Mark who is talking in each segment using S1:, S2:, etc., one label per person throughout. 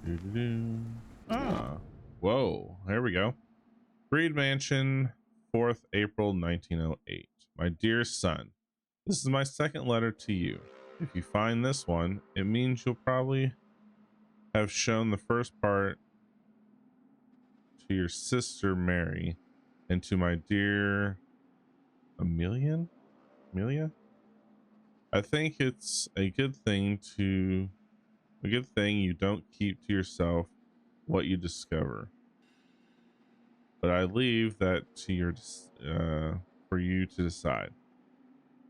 S1: Doo-doo-doo. Ah, whoa, there we go. Breed Mansion, 4th April 1908. My dear son, this is my second letter to you. If you find this one, it means you'll probably have shown the first part to your sister Mary and to my dear Amelia. I think it's a good thing you don't keep to yourself what you discover. But I leave that to your for you to decide.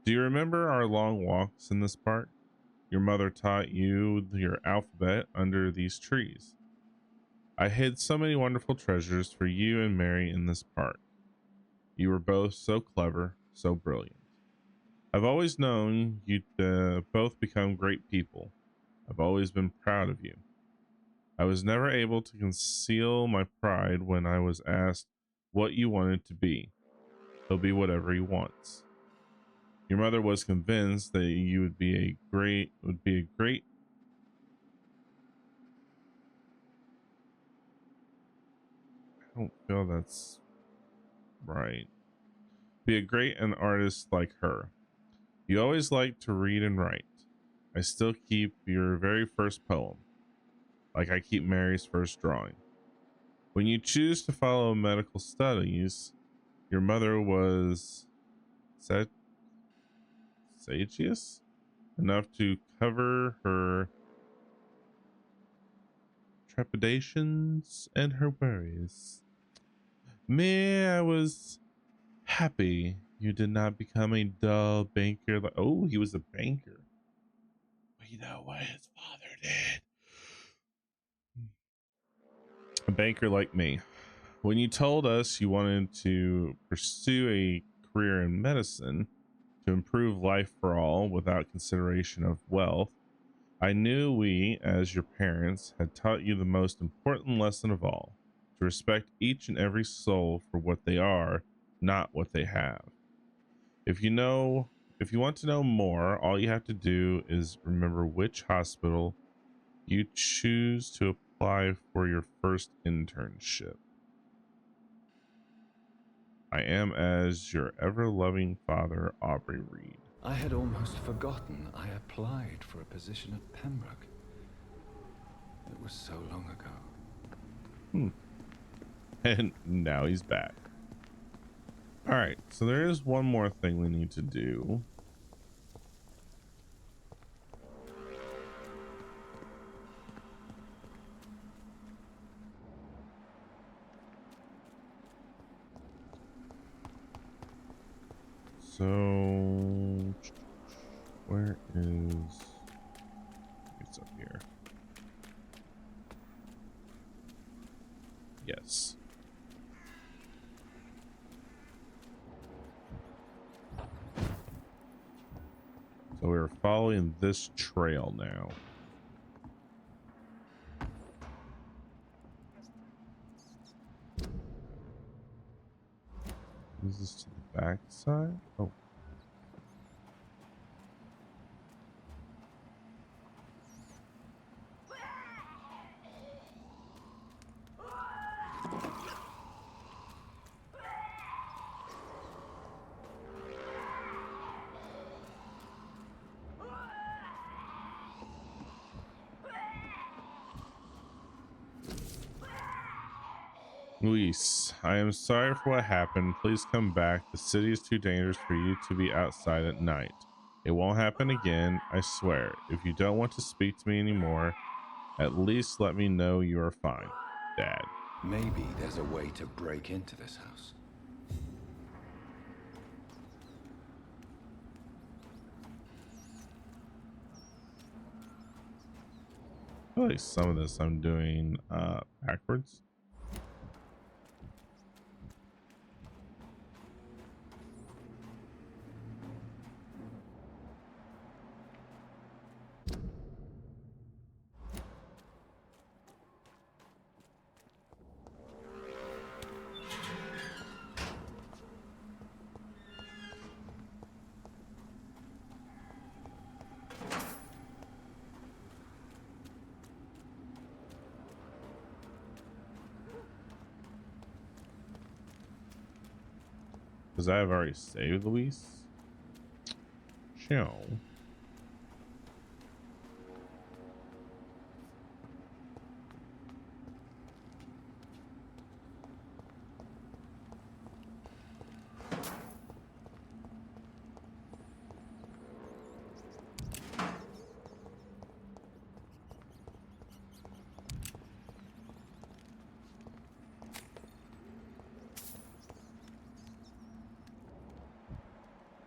S1: Do you remember our long walks in this park? Your mother taught you your alphabet under these trees. I hid so many wonderful treasures for you and Mary in this park. You were both so clever, so brilliant. I've always known you'd both become great people. I've always been proud of you. I was never able to conceal my pride when I was asked what you wanted to be. He'll be whatever he wants. Your mother was convinced that you would be a great I don't feel that's right. Be a great an artist like her. You always liked to read and write. I still keep your very first poem, like I keep Mary's first drawing. When you choose to follow medical studies, your mother was sagacious enough to cover her trepidations and her worries. Me, I was happy you did not become a dull banker. Oh, he was a banker. We know what his father did. A banker like me. When you told us you wanted to pursue a career in medicine to improve life for all without consideration of wealth, I knew we, as your parents, had taught you the most important lesson of all, to respect each and every soul for what they are, not what they have. If you want to know more, all you have to do is remember which hospital you choose to apply for your first internship. I am, as your ever-loving father, Aubrey Reed.
S2: I had almost forgotten I applied for a position at Pembroke. It was so long ago.
S1: And now he's back. All right, so there is one more thing we need to do. So where is it's up here? Yes. So we're following this trail now. Is this to the back side? Oh. Luis, I am sorry for what happened. Please come back. The city is too dangerous for you to be outside at night. It won't happen again, I swear. If you don't want to speak to me anymore, at least let me know you are fine, Dad.
S2: Maybe there's a way to break into this house.
S1: I feel like some of this I'm doing backwards. Because I have already saved Luis. Chill.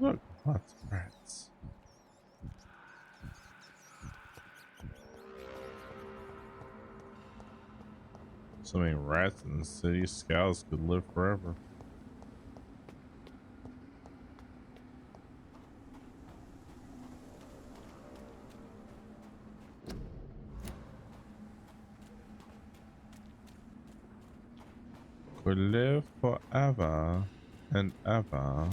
S1: Look, lots of rats. So many rats in the city, scouts could live forever. Could live forever and ever.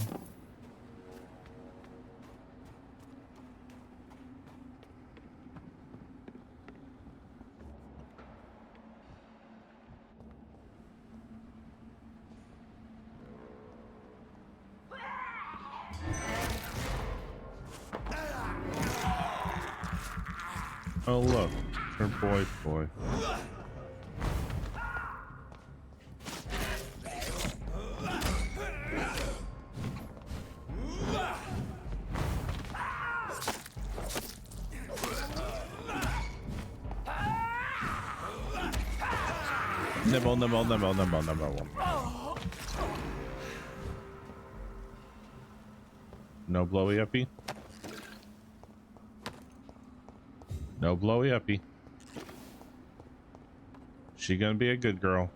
S1: Oh look, it's her boy toy. Nibble, nibble, nibble, nibble, nibble. No blowy uppy. No blowy uppy. She gonna be a good girl.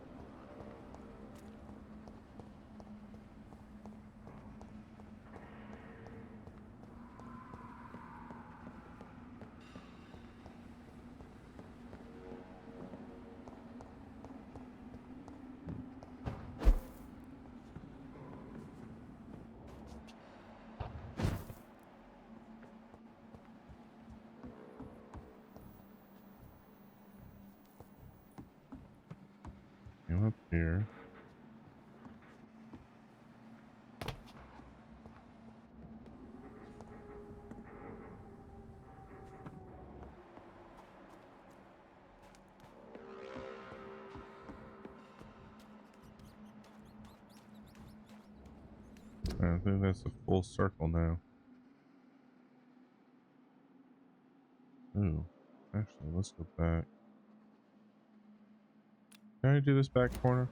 S1: Come up here. I think that's a full circle now. Ooh, actually, let's go back. Can I do this back corner?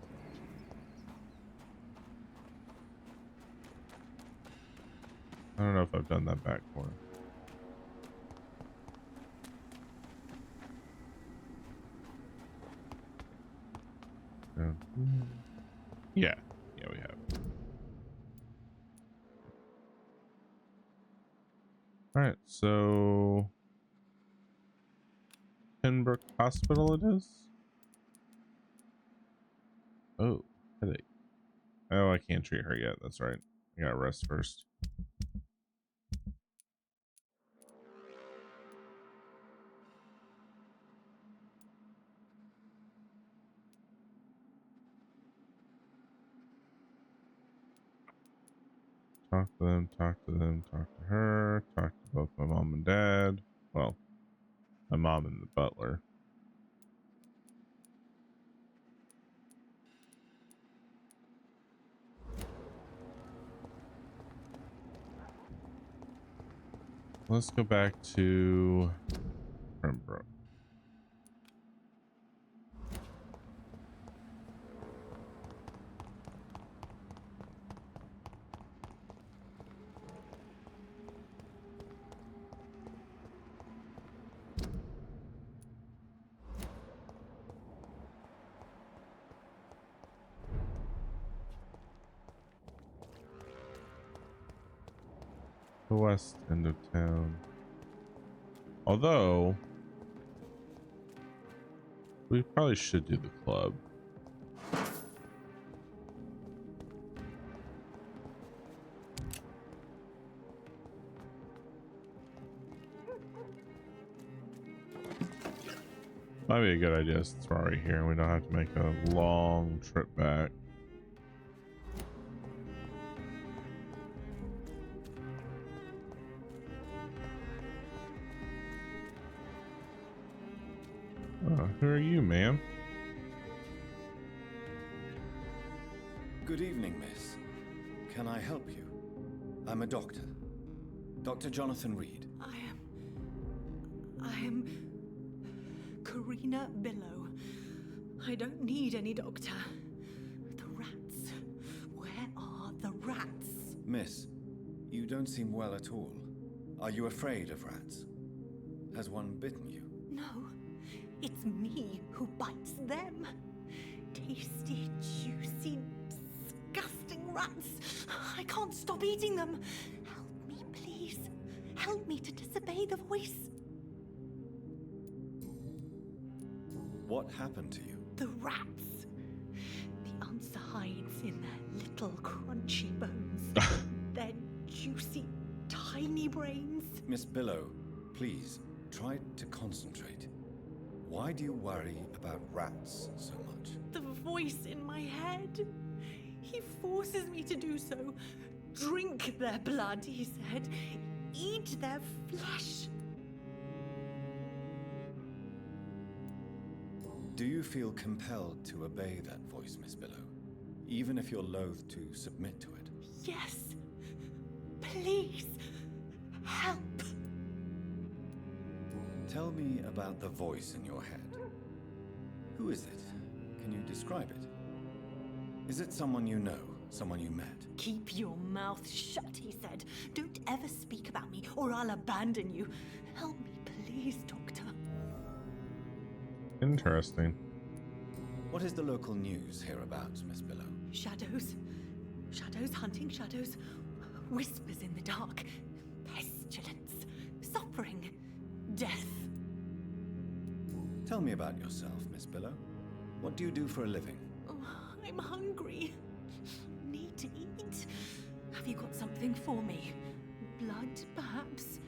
S1: I don't know if I've done that back corner. Yeah, yeah, we have. All right, so Pembroke Hospital it is. Oh, headache. Oh, I can't treat her yet. That's right. I gotta rest first. Talk to them, talk to them, talk to her, talk to both my mom and dad. Well, my mom and the butler. Let's go back to Pembroke. The west end of town. Although, we probably should do the club. Might be a good idea since we're already here and we don't have to make a long trip back. Who are you, ma'am?
S2: Good evening, miss. Can I help you? I'm a doctor. Dr. Jonathan Reed.
S3: I am Karina Billow. I don't need any doctor. The rats. Where are the rats?
S2: Miss, you don't seem well at all. Are you afraid of rats? Has one bitten you?
S3: No, it's me who bites them. Tasty, juicy, disgusting rats. I can't stop eating them. Help me, please. Help me to disobey the voice.
S2: What happened to you?
S3: The rats. The answer hides in their little crunchy bones. Their juicy, tiny brains.
S2: Miss Billow, please, try to concentrate. Why do you worry about rats so much?
S3: The voice in my head. He forces me to do so. Drink their blood, he said. Eat their flesh.
S2: Do you feel compelled to obey that voice, Miss Billow? Even if you're loath to submit to it?
S3: Yes. Please. Help.
S2: Tell me about the voice in your head. Who is it? Can you describe it? Is it someone you know? Someone you met?
S3: Keep your mouth shut, he said. Don't ever speak about me, or I'll abandon you. Help me, please, Doctor.
S1: Interesting.
S2: What is the local news hereabouts, Miss Billow?
S3: Shadows. Shadows hunting shadows. Whispers in the dark. Pestilence. Suffering. Death.
S2: Tell me about yourself, Miss Billow. What do you do for a living?
S3: Oh, I'm hungry. Need to eat. Have you got something for me? Blood, perhaps?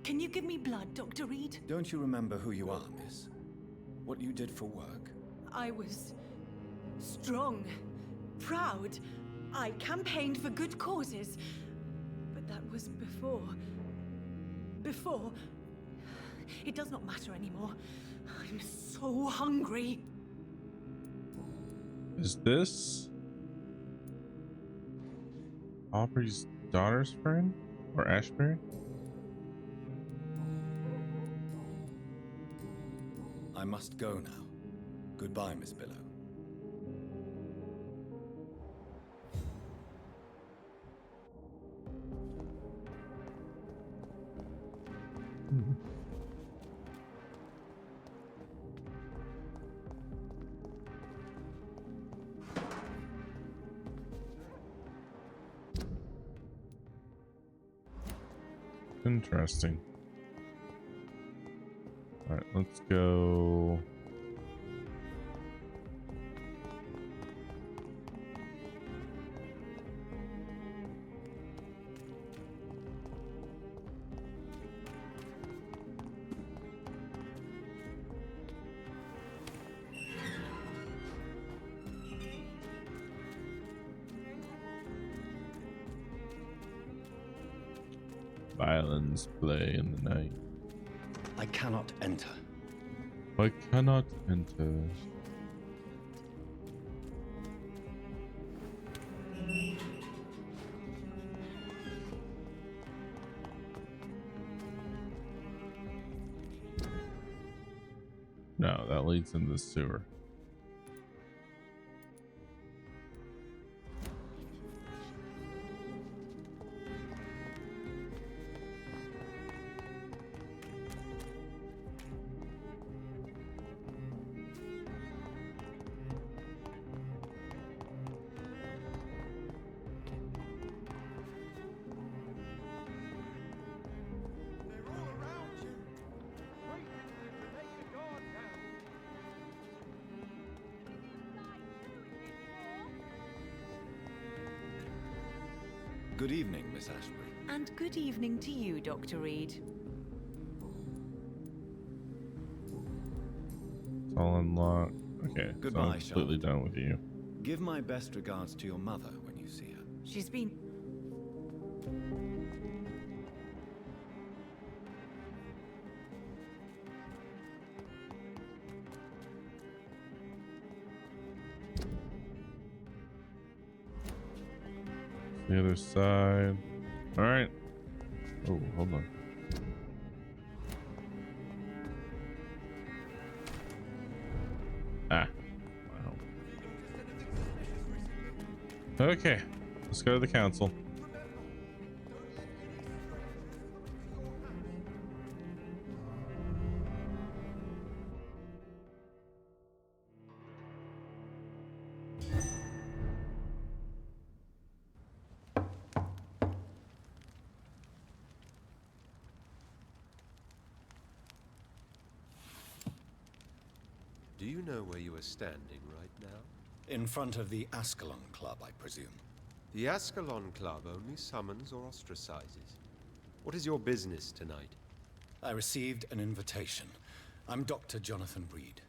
S3: Can you give me blood, Dr. Reed?
S2: Don't you remember who you are, miss? What you did for work?
S3: I was strong, proud. I campaigned for good causes. But that was before. Before. It does not matter anymore. I'm so hungry.
S1: Is this Aubrey's daughter's friend? Or Ashbury?
S2: I must go now. Goodbye, Miss Billow.
S1: Interesting. All right, let's go. Violins play in the night.
S2: I cannot enter.
S1: I cannot enter. No, that leads in the sewer.
S2: Good evening, Miss Ashbury.
S3: And good evening to you, Dr. Reed.
S1: It's all unlocked. Okay,
S2: Goodbye,
S1: so I'm completely
S2: Charlotte.
S1: done with you.
S2: Give my best regards to your mother when you see her.
S3: She's been...
S1: The other side. All right. Oh, hold on. Ah. Wow. Okay. Let's go to the council.
S4: Do you know where you are standing right now?
S2: In front of the Ascalon Club, I presume.
S4: The Ascalon Club only summons or ostracizes. What is your business tonight?
S2: I received an invitation. I'm Dr. Jonathan Reed.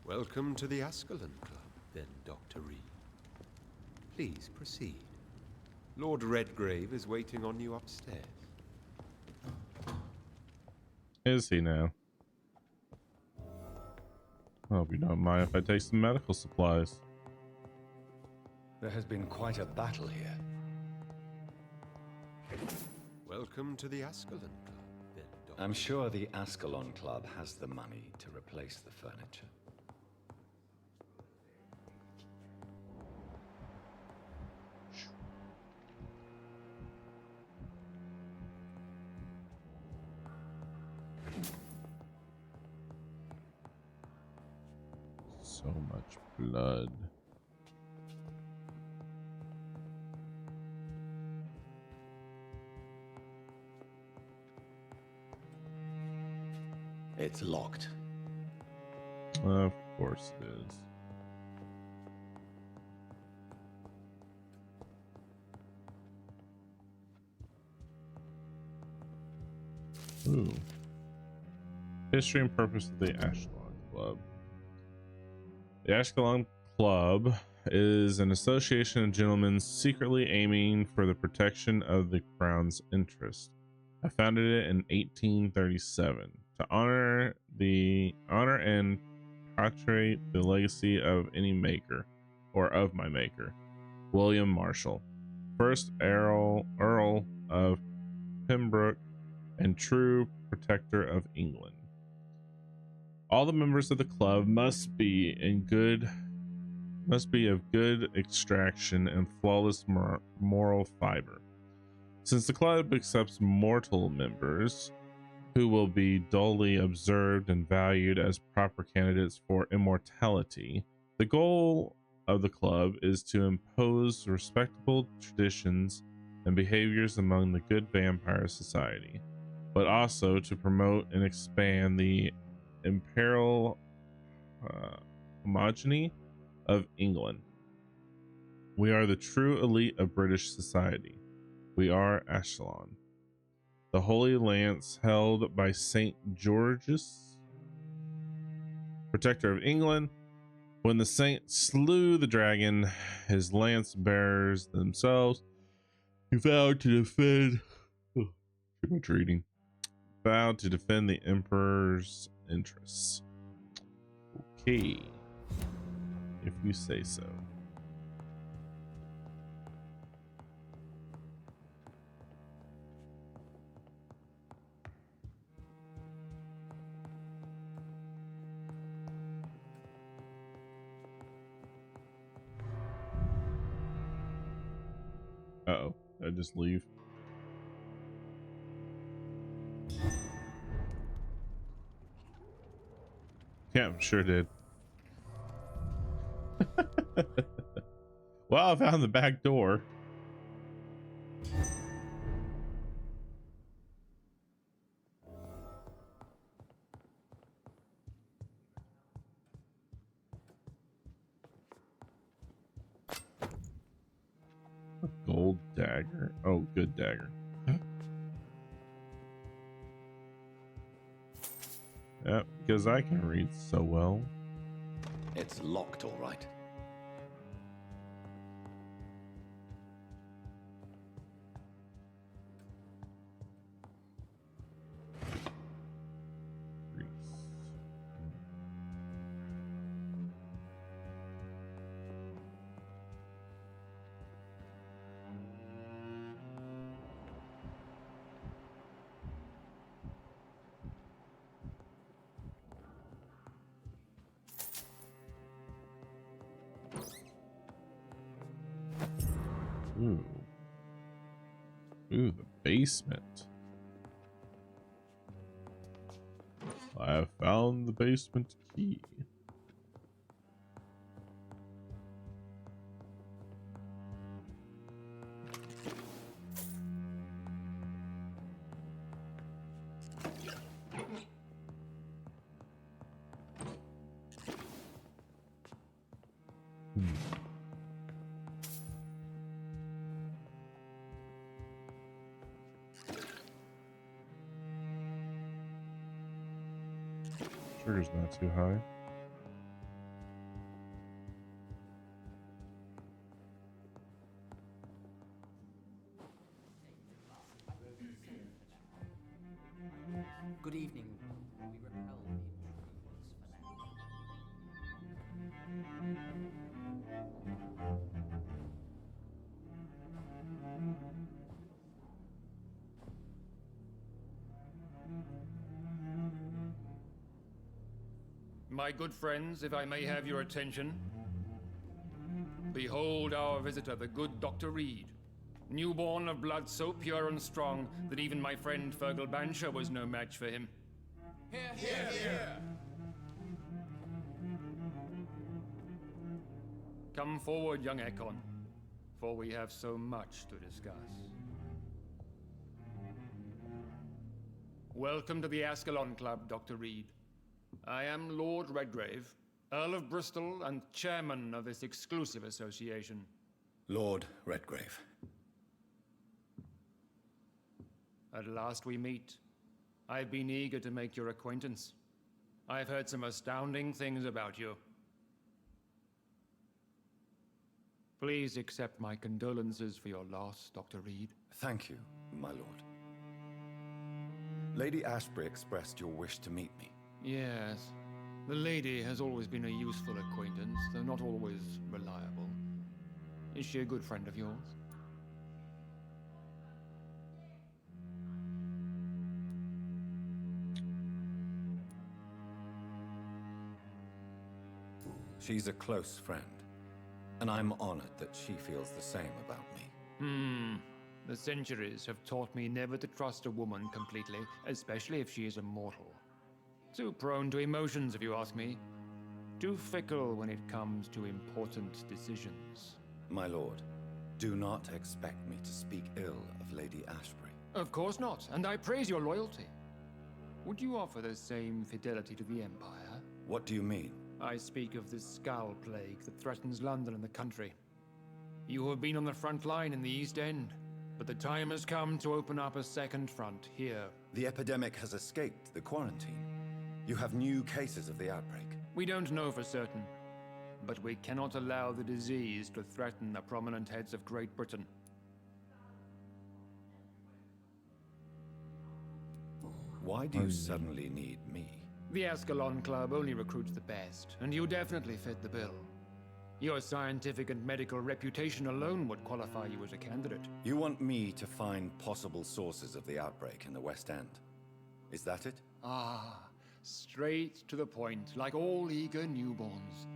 S4: Welcome to the Ascalon Club, then, Dr. Reed. Please proceed. Lord Redgrave is waiting on you upstairs.
S1: Is he now? I hope you don't mind if I take some medical supplies.
S2: There has been quite a battle here.
S4: Welcome to the Ascalon Club, then, Dr.
S2: I'm sure the Ascalon Club has the money to replace the furniture.
S1: So much blood.
S2: It's locked.
S1: Of course it is. Ooh. History and purpose of the Ashkelon Club. The Ashkelon Club is an association of gentlemen secretly aiming for the protection of the crown's interest. I founded it in 1837 to honor and perpetuate the legacy of any maker, or of my maker, William Marshall, first Earl of Pembroke and true protector of England. All the members of the club must be of good extraction and flawless moral fiber. Since the club accepts mortal members who will be duly observed and valued as proper candidates for immortality, the goal of the club is to impose respectable traditions and behaviors among the good vampire society, but also to promote and expand the imperial homogeny of England. We are the true elite of British society. We are Ashkelon, the holy lance held by Saint George's, protector of England. When the saint slew the dragon, his lance bearers themselves, he vowed to defend. Too much reading. Vowed to defend the emperor's interests. Okay, if you say so. Uh-oh, did I just leave? Yeah, sure did. Well, I found the back door. A gold dagger. Oh, good dagger. Yeah, because I can read so well.
S2: It's locked, all right.
S1: Ooh, the basement. I have found the basement key. Sugar's not too high.
S5: Good evening. We repel the intruders for now.
S6: My good friends, if I may have your attention. Behold our visitor, the good Dr. Reed. Newborn of blood so pure and strong that even my friend Fergal Bansher was no match for him. Come forward, young Ekon, for we have so much to discuss. Welcome to the Ascalon Club, Dr. Reed. I am Lord Redgrave, Earl of Bristol and chairman of this exclusive association.
S2: Lord Redgrave.
S6: At last we meet. I've been eager to make your acquaintance. I've heard some astounding things about you. Please accept my condolences for your loss, Dr. Reed.
S2: Thank you, my lord. Lady Ashbury expressed your wish to meet me.
S6: Yes. The lady has always been a useful acquaintance, though not always reliable. Is she a good friend of yours?
S2: She's a close friend, and I'm honored that she feels the same about me.
S6: The centuries have taught me never to trust a woman completely, especially if she is a mortal. Too prone to emotions, if you ask me. Too fickle when it comes to important decisions.
S2: My lord, do not expect me to speak ill of Lady Ashbury.
S6: Of course not, and I praise your loyalty. Would you offer the same fidelity to the Empire?
S2: What do you mean?
S6: I speak of the Skull Plague that threatens London and the country. You have been on the front line in the East End, but the time has come to open up a second front here.
S2: The epidemic has escaped the quarantine. You have new cases of the outbreak.
S6: We don't know for certain, but we cannot allow the disease to threaten the prominent heads of Great Britain.
S2: Why do you suddenly need me?
S6: The Ascalon Club only recruits the best, and you definitely fit the bill. Your scientific and medical reputation alone would qualify you as a candidate.
S2: You want me to find possible sources of the outbreak in the West End. Is that it?
S6: Ah, straight to the point, like all eager newborns.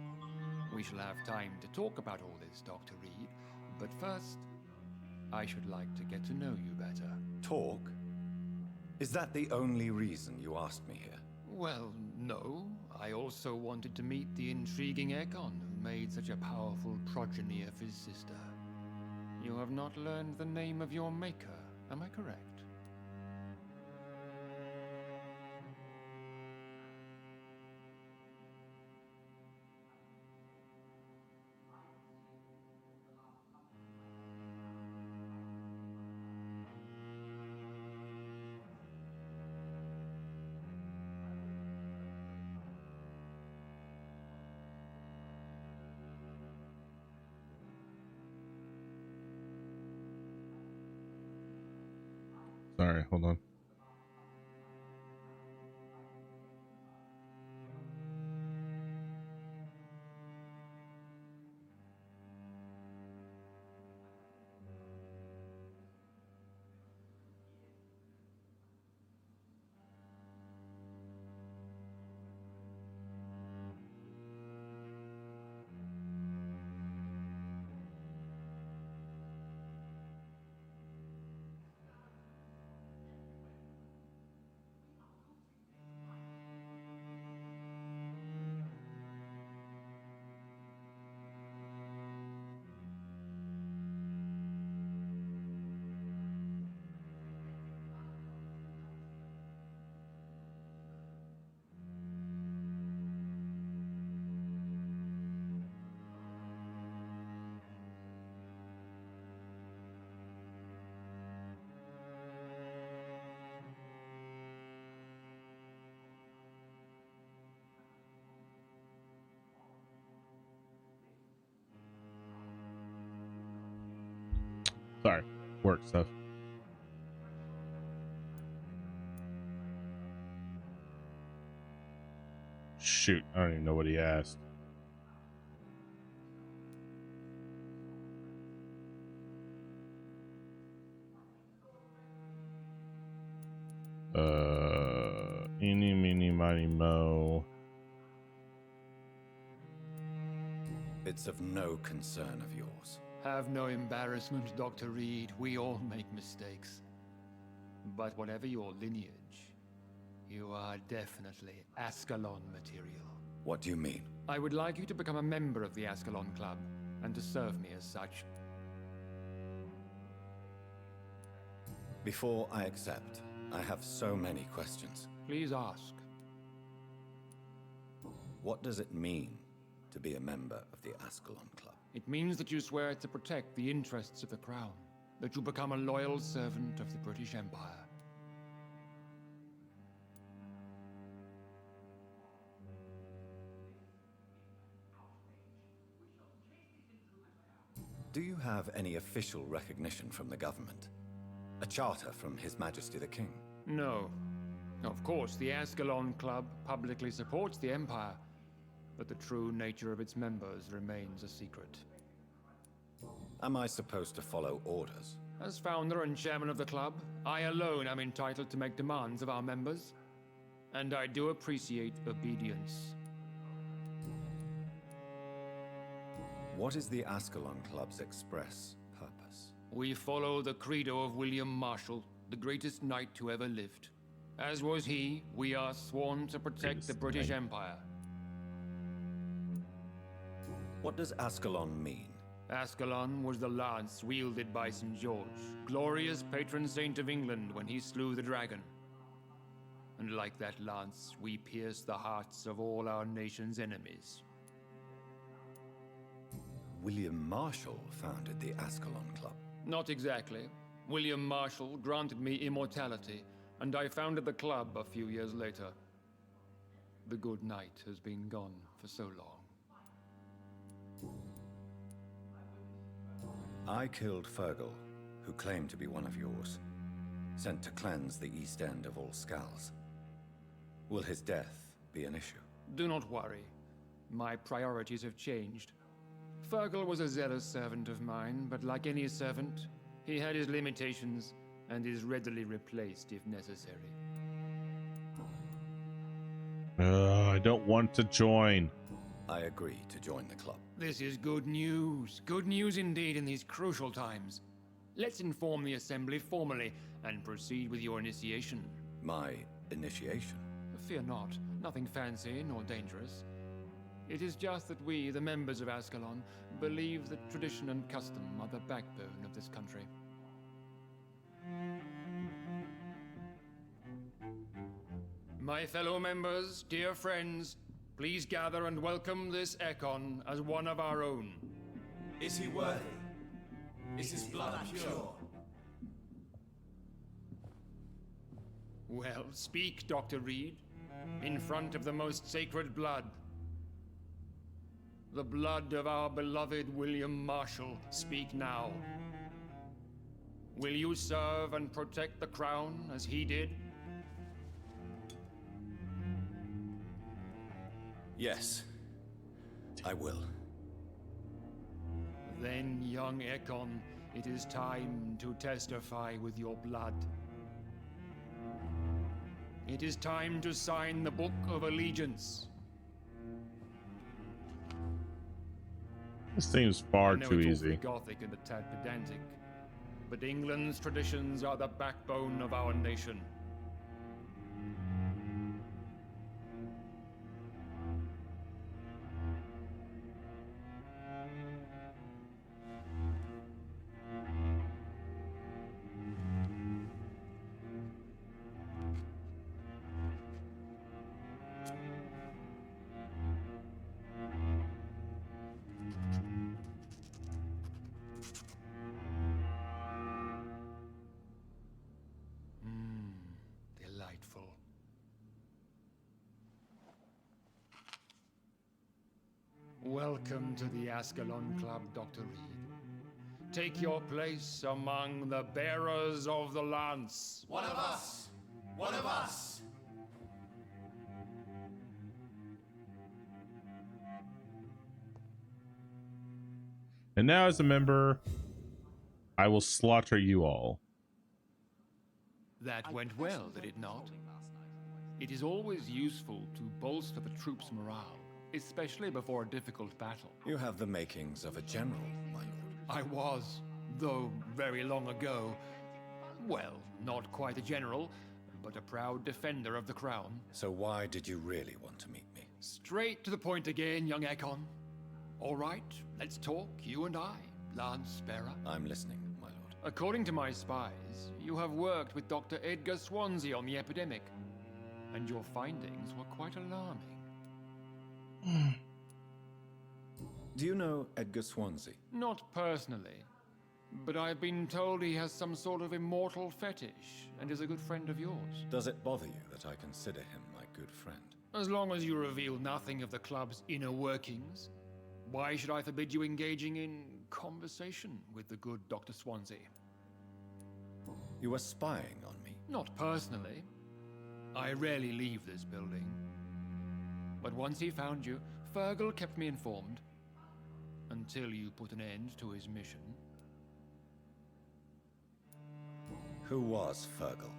S6: We shall have time to talk about all this, Dr. Reed, but first, I should like to get to know you better.
S2: Talk? Is that the only reason you asked me here?
S6: Well, no. I also wanted to meet the intriguing Ekon who made such a powerful progeny of his sister. You have not learned the name of your maker, am I correct?
S1: Sorry, hold on. Sorry, work stuff. Shoot, I don't even know what he asked. Eeny, meeny, miny, mo.
S2: It's of no concern of yours.
S6: Have no embarrassment, Dr. Reed. We all make mistakes. But whatever your lineage, you are definitely Ascalon material.
S2: What do you mean?
S6: I would like you to become a member of the Ascalon Club, and to serve me as such.
S2: Before I accept, I have so many questions.
S6: Please ask.
S2: What does it mean to be a member of the Ascalon Club?
S6: It means that you swear to protect the interests of the Crown, that you become a loyal servant of the British Empire.
S2: Do you have any official recognition from the government? A charter from His Majesty the King?
S6: No. Of course, the Ascalon Club publicly supports the Empire, but the true nature of its members remains a secret.
S2: Am I supposed to follow orders?
S6: As founder and chairman of the club, I alone am entitled to make demands of our members, and I do appreciate obedience.
S2: What is the Ascalon Club's express purpose?
S6: We follow the credo of William Marshall, the greatest knight who ever lived. As was he, we are sworn to protect the British Empire.
S2: What does Ascalon mean?
S6: Ascalon was the lance wielded by St. George, glorious patron saint of England when he slew the dragon. And like that lance, we pierce the hearts of all our nation's enemies.
S2: William Marshall founded the Ascalon Club.
S6: Not exactly. William Marshall granted me immortality, and I founded the club a few years later. The good knight has been gone for so long.
S2: I killed Fergal, who claimed to be one of yours, sent to cleanse the East End of all Skulls. Will his death be an issue?
S6: Do not worry. My priorities have changed. Fergal was a zealous servant of mine, but like any servant, he had his limitations and is readily replaced if necessary.
S1: I don't want to join.
S2: I agree to join the club.
S6: This is good news. Good news indeed in these crucial times. Let's inform the Assembly formally and proceed with your initiation.
S2: My initiation?
S6: Fear not. Nothing fancy nor dangerous. It is just that we, the members of Ascalon, believe that tradition and custom are the backbone of this country. My fellow members, dear friends, please gather and welcome this Ekon as one of our own.
S7: Is he worthy? Is his blood pure?
S6: Well, speak, Dr. Reed, in front of the most sacred blood. The blood of our beloved William Marshall. Speak now. Will you serve and protect the crown as he did?
S2: Yes, I will.
S6: Then, young Ekon, it is time to testify with your blood. It is time to sign the Book of Allegiance.
S1: This seems far
S6: I know
S1: too
S6: it's awfully
S1: easy.
S6: Gothic and a tad pedantic, but England's traditions are the backbone of our nation. Delightful. Welcome to the Ascalon Club, Dr. Reed. Take your place among the bearers of the lance.
S7: One of us! One of us!
S1: And now, as a member, I will slaughter you all.
S6: That went well, did it not? It is always useful to bolster the troops' morale, especially before a difficult battle.
S2: You have the makings of a general, my lord.
S6: I was, though very long ago. Well, not quite a general, but a proud defender of the crown.
S2: So why did you really want to meet me?
S6: Straight to the point again, young Ekon. All right, let's talk, you and I, Lance Bearer.
S2: I'm listening, my lord.
S6: According to my spies, you have worked with Dr. Edgar Swansea on the epidemic, and your findings were quite alarming.
S2: Do you know Edgar Swansea?
S6: Not personally, but I've been told he has some sort of immortal fetish and is a good friend of yours.
S2: Does it bother you that I consider him my good friend?
S6: As long as you reveal nothing of the club's inner workings, why should I forbid you engaging in conversation with the good Dr. Swansea?
S2: You were spying on me.
S6: Not personally. I rarely leave this building. But once he found you, Fergal kept me informed. Until you put an end to his mission.
S2: Who was Fergal?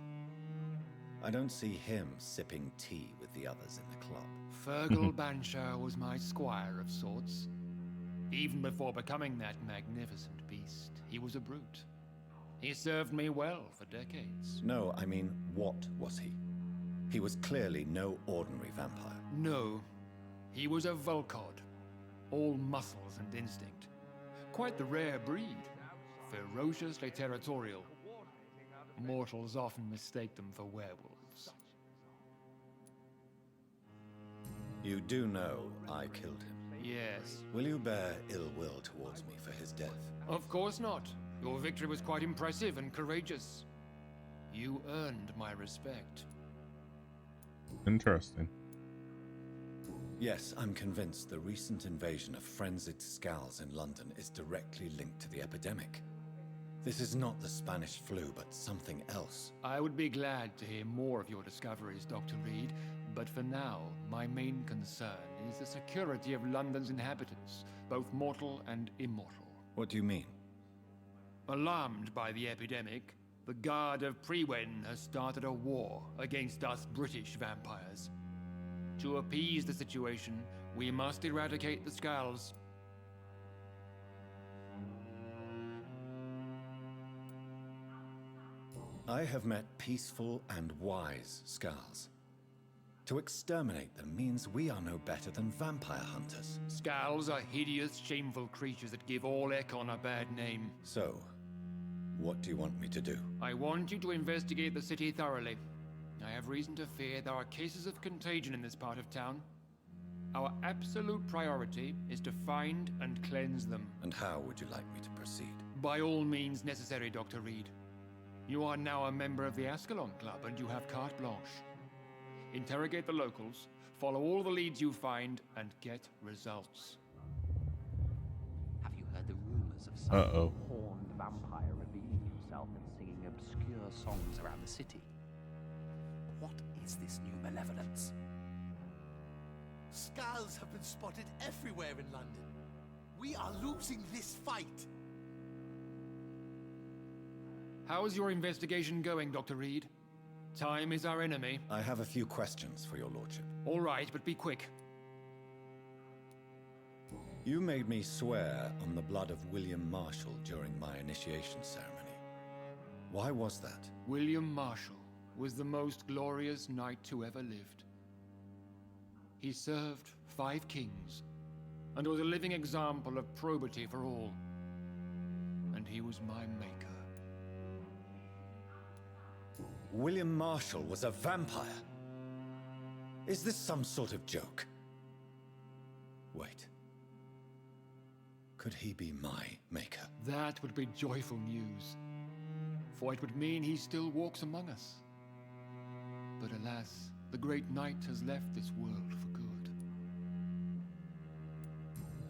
S2: I don't see him sipping tea with the others in the club.
S6: Fergal Banshire was my squire of sorts. Even before becoming that magnificent beast, he was a brute. He served me well for decades.
S2: No, I mean, what was he? He was clearly no ordinary vampire.
S6: No, he was a Volcod. All muscles and instinct. Quite the rare breed. Ferociously territorial. Mortals often mistake them for werewolves.
S2: You do know I killed him.
S6: Yes.
S2: Will you bear ill will towards me for his death?
S6: Of course not. Your victory was quite impressive and courageous. You earned my respect.
S1: Interesting.
S2: Yes, I'm convinced the recent invasion of frenzied Skulls in London is directly linked to the epidemic. This is not the Spanish flu, but something else.
S6: I would be glad to hear more of your discoveries, Dr. Reed, but for now, my main concern is the security of London's inhabitants, both mortal and immortal.
S2: What do you mean?
S6: Alarmed by the epidemic, the Guard of Prewen has started a war against us British vampires. To appease the situation, we must eradicate the Skulls.
S2: I have met peaceful and wise Skulls. To exterminate them means we are no better than vampire hunters.
S6: Skulls are hideous, shameful creatures that give all Ekon a bad name.
S2: So, what do you want me to do?
S6: I want you to investigate the city thoroughly. I have reason to fear there are cases of contagion in this part of town. Our absolute priority is to find and cleanse them.
S2: And how would you like me to proceed?
S6: By all means necessary, Dr. Reed. You are now a member of the Ascalon Club and you have carte blanche. Interrogate the locals, follow all the leads you find, and get results.
S5: Have you heard the rumors of some
S1: Uh-oh.
S5: horned vampire revealing himself and singing obscure songs around the city? What is this new malevolence?
S7: Skulls have been spotted everywhere in London. We are losing this fight.
S6: How is your investigation going, Dr. Reed? Time is our enemy.
S2: I have a few questions for your lordship.
S6: All right, but be quick.
S2: You made me swear on the blood of William Marshall during my initiation ceremony. Why was that?
S6: William Marshall was the most glorious knight who ever lived. He served 5 kings and was a living example of probity for all. And he was my maker.
S2: William Marshall was a vampire? Is this some sort of joke? Wait. Could he be my maker?
S6: That would be joyful news, for it would mean he still walks among us. But alas, the great knight has left this world for good.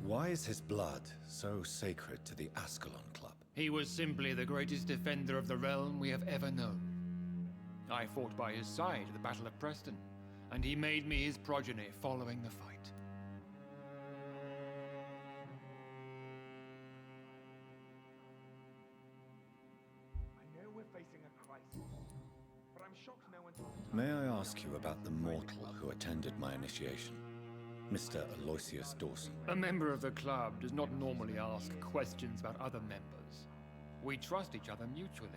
S2: Why is his blood so sacred to the Ascalon Club?
S6: He was simply the greatest defender of the realm we have ever known. I fought by his side at the Battle of Preston, and he made me his progeny following the fight.
S8: I know we're facing a crisis, but I'm shocked no one took the time.
S2: May I ask you about the mortal who attended my initiation? Mr. Aloysius Dawson.
S6: A member of the club does not normally ask questions about other members. We trust each other mutually.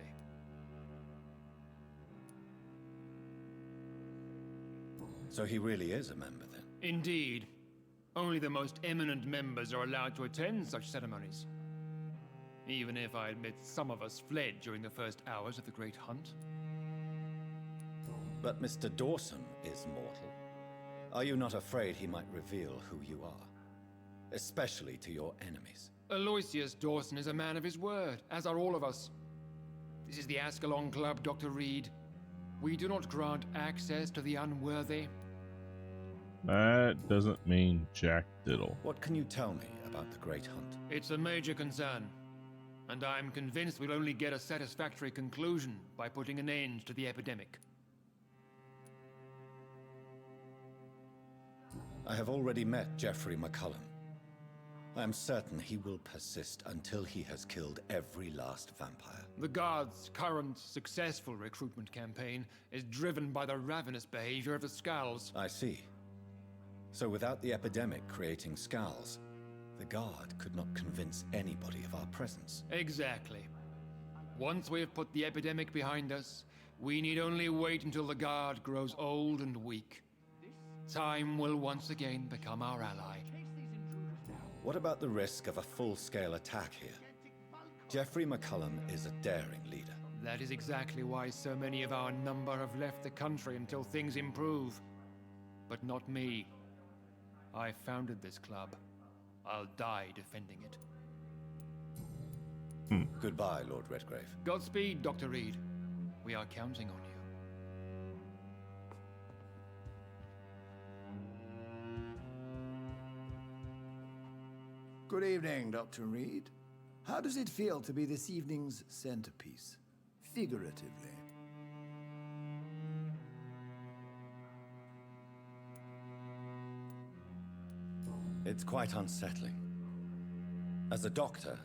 S2: So he really is a member, then?
S6: Indeed. Only the most eminent members are allowed to attend such ceremonies. Even if I admit some of us fled during the first hours of the Great Hunt.
S2: But Mr. Dawson is mortal. Are you not afraid he might reveal who you are? Especially to your enemies.
S6: Aloysius Dawson is a man of his word, as are all of us. This is the Ascalon Club, Dr. Reed. We do not grant access to the unworthy.
S1: That doesn't mean jack diddle.
S2: What can you tell me about the Great Hunt?
S6: It's a major concern, and I'm convinced we'll only get a satisfactory conclusion by putting an end to the epidemic.
S2: I have already met Geoffrey McCullum. I am certain he will persist until he has killed every last vampire.
S6: The Guard's current successful recruitment campaign is driven by the ravenous behavior of the Skulls.
S2: I see. So without the epidemic creating Skulls, the Guard could not convince anybody of our presence.
S6: Exactly. Once we have put the epidemic behind us, we need only wait until the Guard grows old and weak. Time will once again become our ally.
S2: What about the risk of a full-scale attack here? Geoffrey McCullum is a daring leader.
S6: That is exactly why so many of our number have left the country until things improve. But not me. I founded this club. I'll die defending it.
S2: Goodbye, Lord Redgrave.
S6: Godspeed, Dr. Reed. We are counting on you.
S9: Good evening, Dr. Reed. How does it feel to be this evening's centerpiece, figuratively?
S2: It's quite unsettling. As a doctor,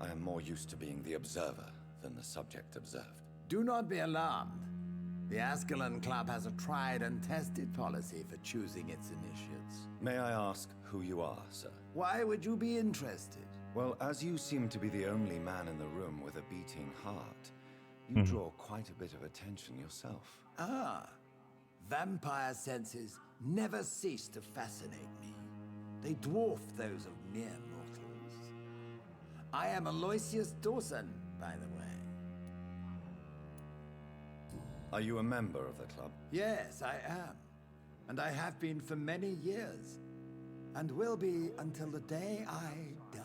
S2: I am more used to being the observer than the subject observed.
S9: Do not be alarmed. The Ascalon Club has a tried and tested policy for choosing its initiates.
S2: May I ask who you are, sir?
S9: Why would you be interested?
S2: Well, as you seem to be the only man in the room with a beating heart, you draw quite a bit of attention yourself.
S9: Ah, vampire senses never cease to fascinate me. They dwarf those of mere mortals. I am Aloysius Dawson, by the way.
S2: Are you a member of the club?
S9: Yes, I am. And I have been for many years. And will be until the day I die.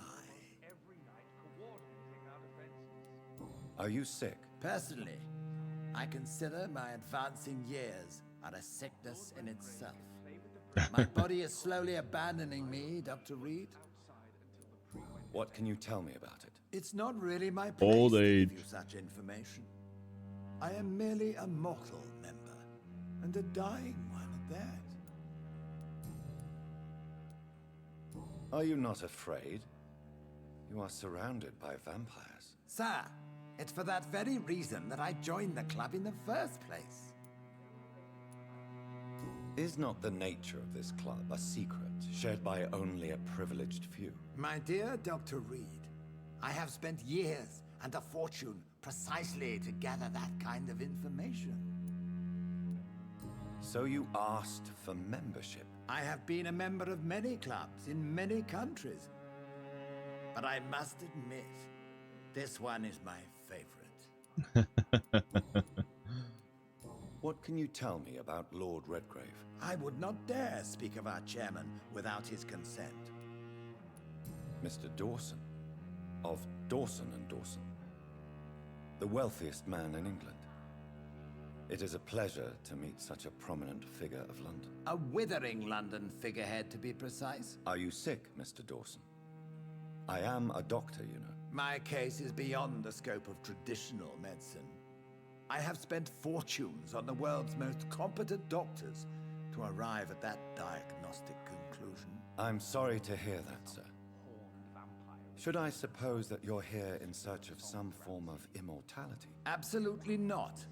S2: Are you sick?
S9: Personally, I consider my advancing years are a sickness in itself. My body is slowly abandoning me, Dr. Reed.
S2: What can you tell me about it?
S9: It's not really my place
S1: Old
S9: to
S1: age.
S9: give you such information. I am merely a mortal member, and a dying one at that.
S2: Are you not afraid? You are surrounded by vampires.
S9: Sir, it's for that very reason that I joined the club in the first place.
S2: Is not the nature of this club a secret shared by only a privileged few?
S9: My dear Dr. Reed, I have spent years and a fortune precisely to gather that kind of information.
S2: So you asked for membership?
S9: I have been a member of many clubs in many countries. But I must admit, this one is my favorite.
S2: What can you tell me about Lord Redgrave?
S9: I would not dare speak of our chairman without his consent.
S2: Mr. Dawson, of Dawson and Dawson, the wealthiest man in England. It is a pleasure to meet such a prominent figure of London.
S9: A withering London figurehead, to be precise.
S2: Are you sick, Mr. Dawson? I am a doctor, you know.
S9: My case is beyond the scope of traditional medicine. I have spent fortunes on the world's most competent doctors to arrive at that diagnostic conclusion.
S2: I'm sorry to hear that, sir. Should I suppose that you're here in search of some form of immortality?
S9: Absolutely not.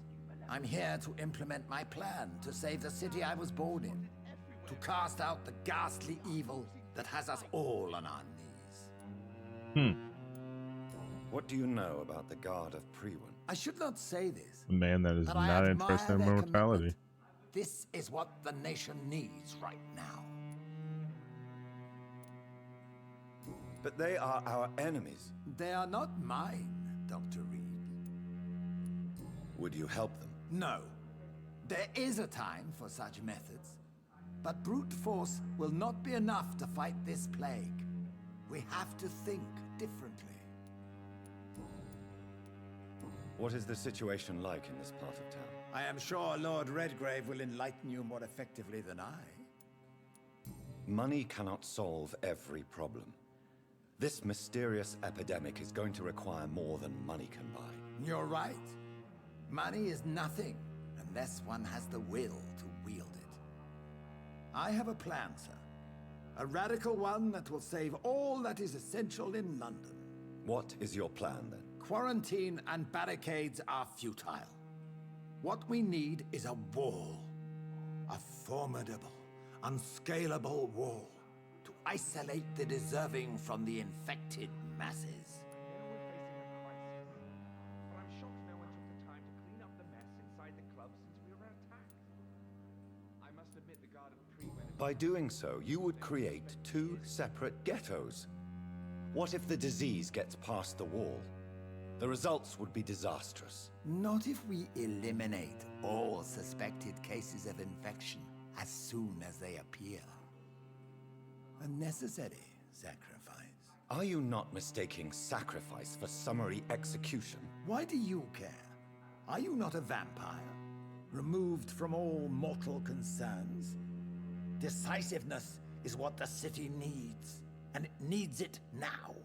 S9: I'm here to implement my plan to save the city I was born in, to cast out the ghastly evil that has us all on our knees.
S2: What do you know about the Guard of Priwen?
S9: I should not say this.
S1: A man that is
S9: but I
S1: not
S9: admire
S1: interested in
S9: their
S1: mortality.
S9: commitment. This is what the nation needs right now.
S2: But they are our enemies.
S9: They are not mine, Dr. Reed.
S2: Would you help them?
S9: No. There is a time for such methods. But brute force will not be enough to fight this plague. We have to think differently.
S2: What is the situation like in this part of town?
S9: I am sure Lord Redgrave will enlighten you more effectively than I.
S2: Money cannot solve every problem. This mysterious epidemic is going to require more than money can buy.
S9: You're right. Money is nothing unless one has the will to wield it. I have a plan, sir. A radical one that will save all that is essential in London.
S2: What is your plan, then?
S9: Quarantine and barricades are futile. What we need is a wall. A formidable, unscalable wall to isolate the deserving from the infected masses.
S8: I know we're facing a crisis, but I'm shocked no one took the time to clean up the mess inside the club since we were attacked. I must admit the Guard of Priwen...
S2: By doing so, you would create two separate ghettos. What if the disease gets past the wall? The results would be disastrous.
S9: Not if we eliminate all suspected cases of infection as soon as they appear. A necessary sacrifice.
S2: Are you not mistaking sacrifice for summary execution?
S9: Why do you care? Are you not a vampire? Removed from all mortal concerns? Decisiveness is what the city needs, and it needs it now.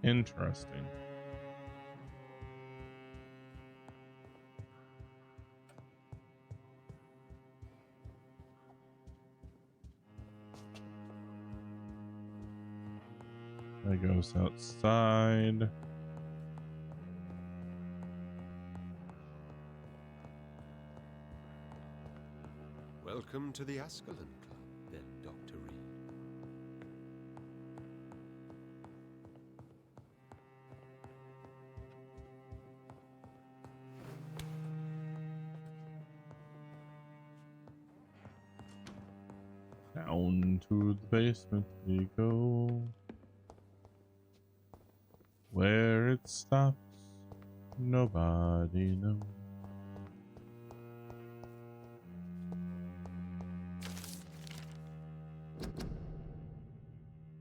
S1: Interesting. I goes outside.
S4: Welcome to the Ascalon Club, then, Dr. Reed.
S1: Down to the basement we go. Where it stops, nobody knows.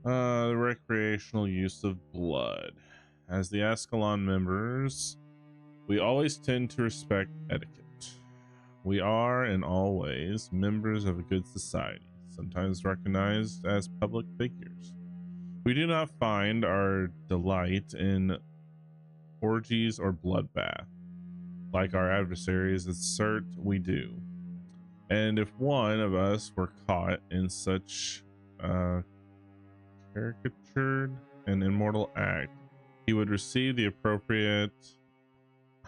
S1: The recreational use of blood. As the Ascalon members, we always tend to respect etiquette. We are, in all ways, members of a good society, sometimes recognized as public figures. We do not find our delight in orgies or bloodbath, like our adversaries assert we do. And if one of us were caught in such caricatured and immortal act, he would receive the appropriate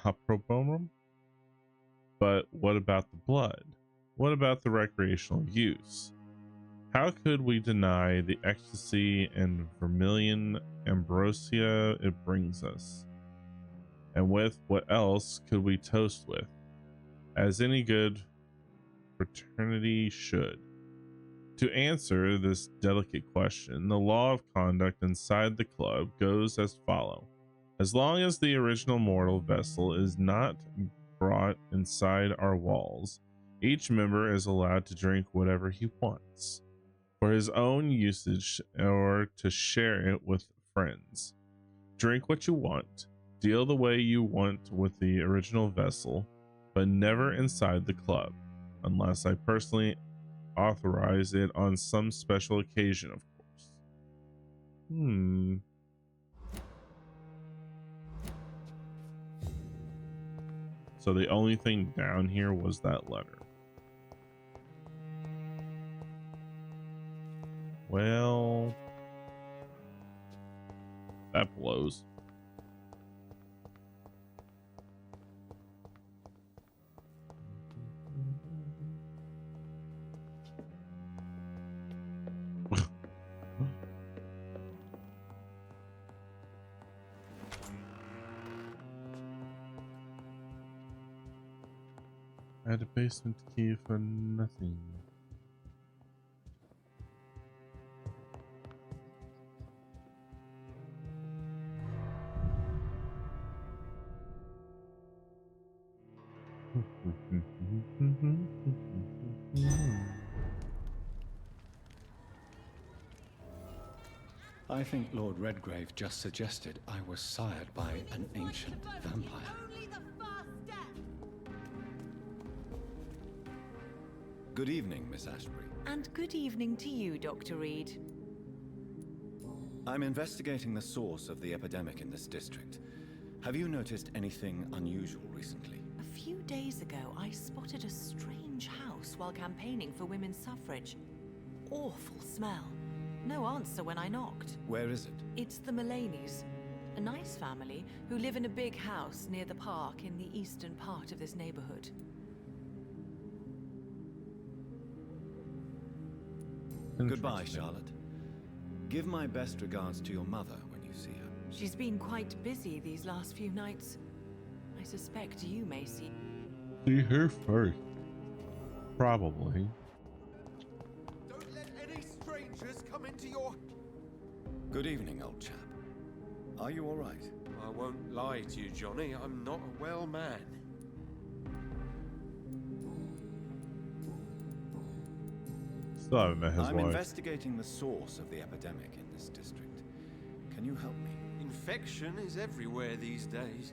S1: opprobrium. But what about the blood? What about the recreational use? How could we deny the ecstasy and vermilion ambrosia it brings us? And with what else could we toast with, as any good fraternity should? To answer this delicate question, the law of conduct inside the club goes as follows. As long as the original mortal vessel is not brought inside our walls, each member is allowed to drink whatever he wants, for his own usage or to share it with friends. Drink what you want, deal the way you want with the original vessel, but never inside the club, unless I personally authorize it on some special occasion, of course. So the only thing down here was that letter. Well, that blows. I had a basement key for nothing.
S10: I think Lord Redgrave just suggested I was sired by an ancient vampire.
S2: Good evening, Miss Ashbury.
S3: And good evening to you, Dr. Reed.
S2: I'm investigating the source of the epidemic in this district. Have you noticed anything unusual recently?
S3: A few days ago, I spotted a strange house while campaigning for women's suffrage. Awful smell. No answer when I knocked.
S2: Where is it?
S3: It's the Mullaneys, a nice family who live in a big house near the park in the eastern part of this neighborhood.
S2: Goodbye, Charlotte. Give my best regards to your mother when you see her.
S3: She's been quite busy these last few nights. I suspect you may see
S1: her first. Probably.
S7: Don't let any strangers come into your...
S2: Good evening, old chap. Are you all right?
S4: I won't lie to you, Johnny. I'm not a well man.
S1: Still haven't met his
S2: I'm
S1: wife.
S2: investigating the source of the epidemic in this district. Can you help me?
S4: Infection is everywhere these days.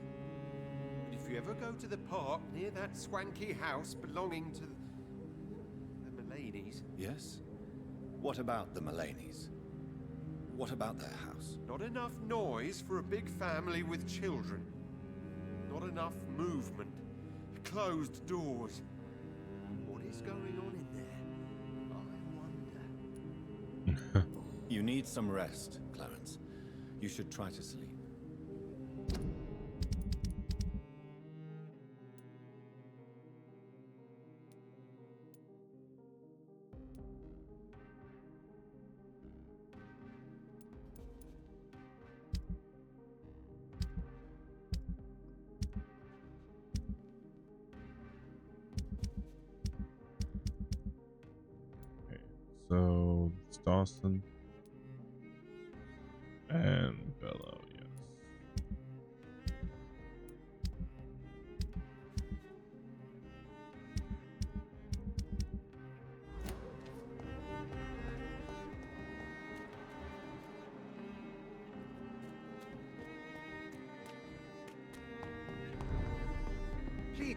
S4: But if you ever go to the park near that swanky house belonging to the Mullaneys...
S2: Yes? What about the Mullaneys? What about their house?
S4: Not enough noise for a big family with children. Not enough movement. Closed doors. What is going on in there? I wonder.
S2: You need some rest, Clarence. You should try to sleep.
S1: So it's Dawson and Bello, yes.
S11: Please.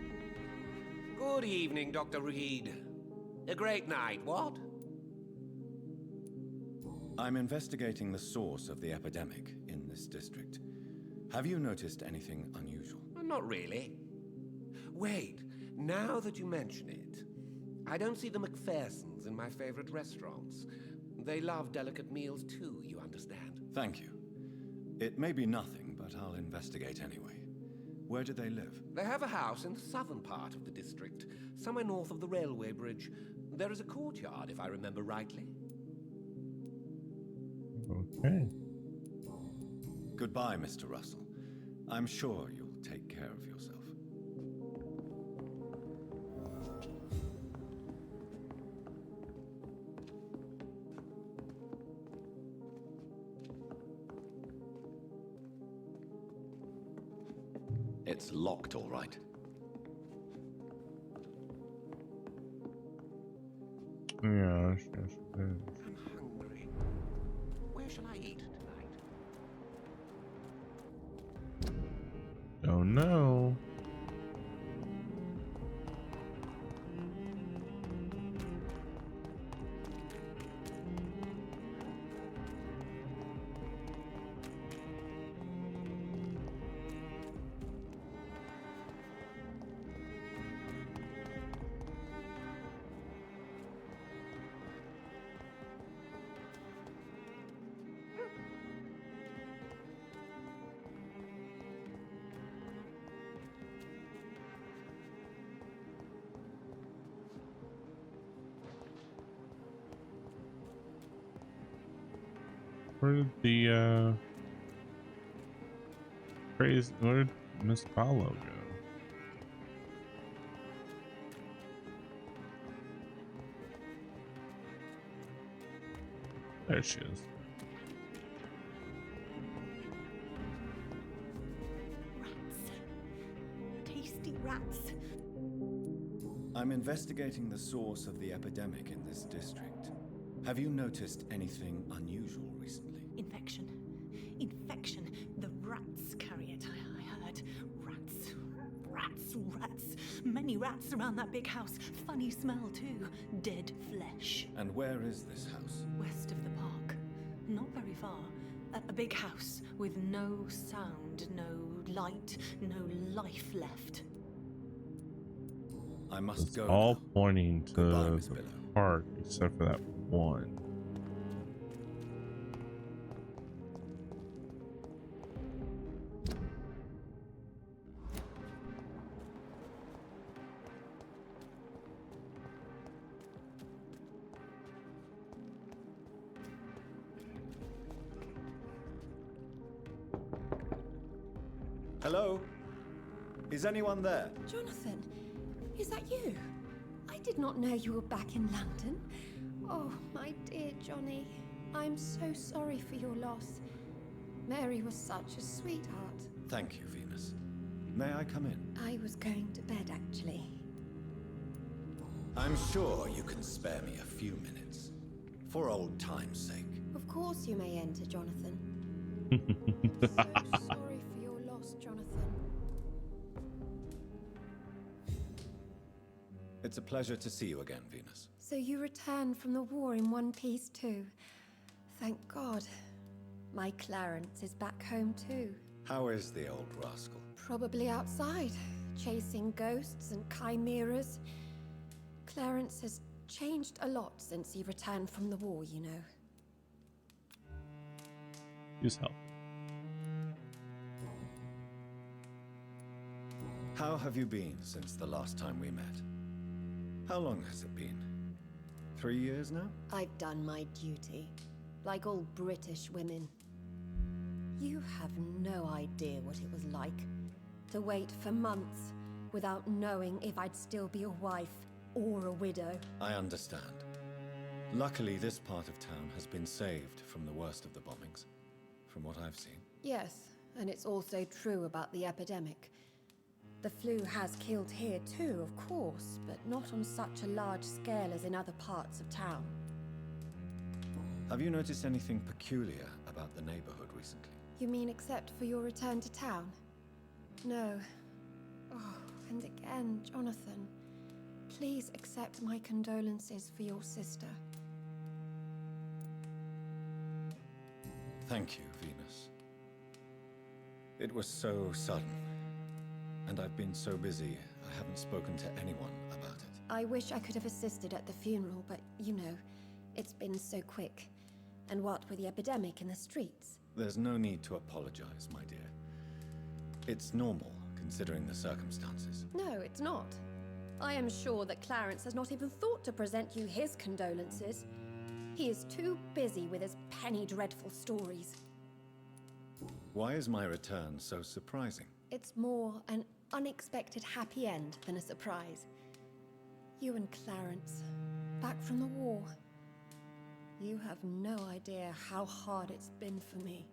S11: Good evening, Dr. Reed. A great night, what?
S2: I'm investigating the source of the epidemic in this district. Have you noticed anything unusual?
S11: Not really. Wait, now that you mention it, I don't see the McPhersons in my favorite restaurants. They love delicate meals too, you understand.
S2: Thank you. It may be nothing, but I'll investigate anyway. Where do they live?
S11: They have a house in the southern part of the district, somewhere north of the railway bridge. There is a courtyard, if I remember rightly.
S1: Okay.
S2: Goodbye, Mr. Russell. I'm sure you'll take care of yourself. It's locked, all right.
S1: Yeah, yes, it is.
S11: I'm hungry. Where shall I eat tonight?
S1: Don't know. Where did the crazy? Where did Miss Paulo go? There she is.
S3: Rats. Tasty rats.
S2: I'm investigating the source of the epidemic in this district. Have you noticed anything unusual recently?
S3: Infection. Infection. The rats carry it, I heard. Rats. Rats. Rats. Many rats around that big house. Funny smell, too. Dead flesh.
S2: And where is this house?
S3: West of the park. Not very far. A big house with no sound, no light, no life left.
S2: I must
S1: It's
S2: go.
S1: all
S2: now.
S1: pointing to
S2: Goodbye, Miss
S1: the
S2: Billow.
S1: park except for that one.
S2: Hello? Is anyone there?
S12: Jonathan, is that you? I did not know you were back in London. Oh, my dear Johnny, I'm so sorry for your loss. Mary was such a sweetheart.
S2: Thank you, Venus. May I come in?
S12: I was going to bed, actually.
S2: I'm sure you can spare me a few minutes. For old time's sake.
S12: Of course you may enter, Jonathan. I'm so sorry for your loss, Jonathan.
S2: It's a pleasure to see you again, Venus.
S12: So you returned from the war in one piece too. Thank God. My Clarence is back home too.
S2: How is the old rascal?
S12: Probably outside, chasing ghosts and chimeras. Clarence has changed a lot since he returned from the war, you know.
S1: Use help.
S2: How have you been since the last time we met? How long has it been? 3 years now?
S12: I've done my duty, like all British women. You have no idea what it was like to wait for months without knowing if I'd still be a wife or a widow.
S2: I understand. Luckily, this part of town has been saved from the worst of the bombings, from what I've seen.
S12: Yes, and it's also true about the epidemic. The flu has killed here too, of course, but not on such a large scale as in other parts of town.
S2: Have you noticed anything peculiar about the neighborhood recently?
S12: You mean except for your return to town? No. Oh, and again, Jonathan, please accept my condolences for your sister.
S2: Thank you, Venus. It was so sudden, and I've been so busy, I haven't spoken to anyone about it.
S12: I wish I could have assisted at the funeral, but you know, it's been so quick. And what with the epidemic in the streets?
S2: There's no need to apologize, my dear. It's normal, considering the circumstances.
S12: No, it's not. I am sure that Clarence has not even thought to present you his condolences. He is too busy with his penny dreadful stories.
S2: Why is my return so surprising?
S12: It's more an unexpected happy end than a surprise. You and Clarence, back from the war. You have no idea how hard it's been for me.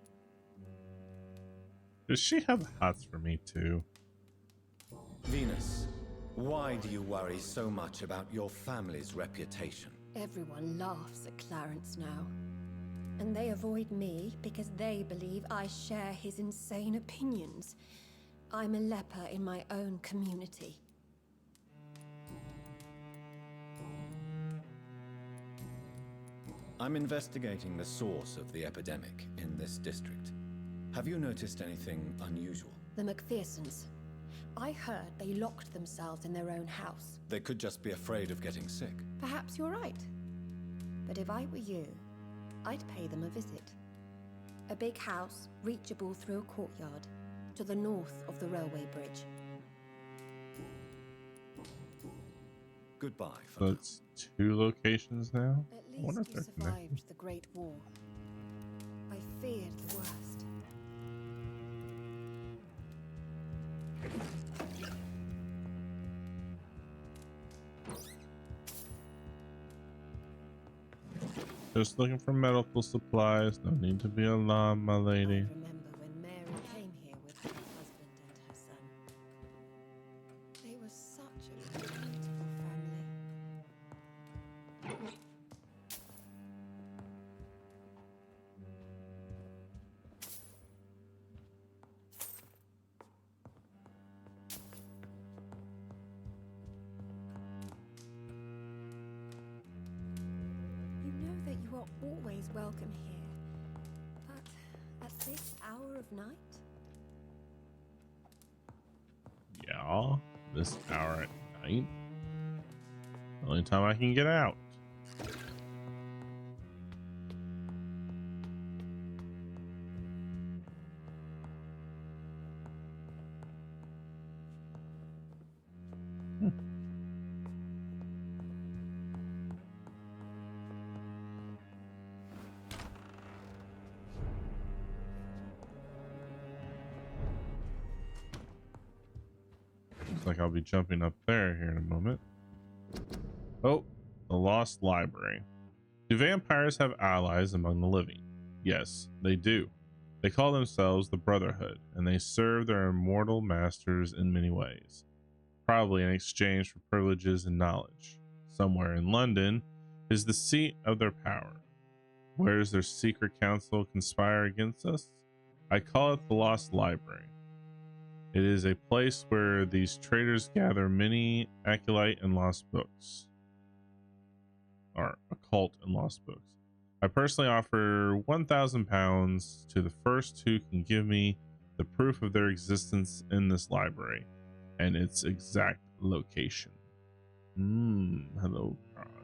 S1: Does she have hots for me too?
S2: Venus, why do you worry so much about your family's reputation?
S12: Everyone laughs at Clarence now. And they avoid me because they believe I share his insane opinions. I'm a leper in my own community.
S2: I'm investigating the source of the epidemic in this district. Have you noticed anything unusual?
S12: The McPhersons. I heard they locked themselves in their own house.
S2: They could just be afraid of getting sick.
S12: Perhaps you're right. But if I were you, I'd pay them a visit. A big house, reachable through a courtyard, to the north of the railway bridge.
S2: Goodbye.
S1: So it's 2 locations now?
S12: At
S1: I wonder
S12: least
S1: if
S12: you
S1: they're connected.
S12: survived the Great War. I feared the worst.
S1: Just looking for medical supplies. No need to be alarmed, my lady.
S12: I remember when Mary came here with her husband and her son. They were such a beautiful family. You know that you are always welcome here, but at this hour of night?
S1: Yeah, this hour at night. Only time I can get out. Looks like I'll be jumping up there here in a moment. Oh, the Lost Library. Do vampires have allies among the living? Yes, they do. They call themselves the Brotherhood, and they serve their immortal masters in many ways, probably in exchange for privileges and knowledge. Somewhere in London is the seat of their power. Where does their secret council conspire against us? I call it the Lost Library. It is a place where these traitors gather many acolyte and lost books. Or occult and lost books. I personally offer £1,000 to the first who can give me the proof of their existence in this library and its exact location. Hello, God.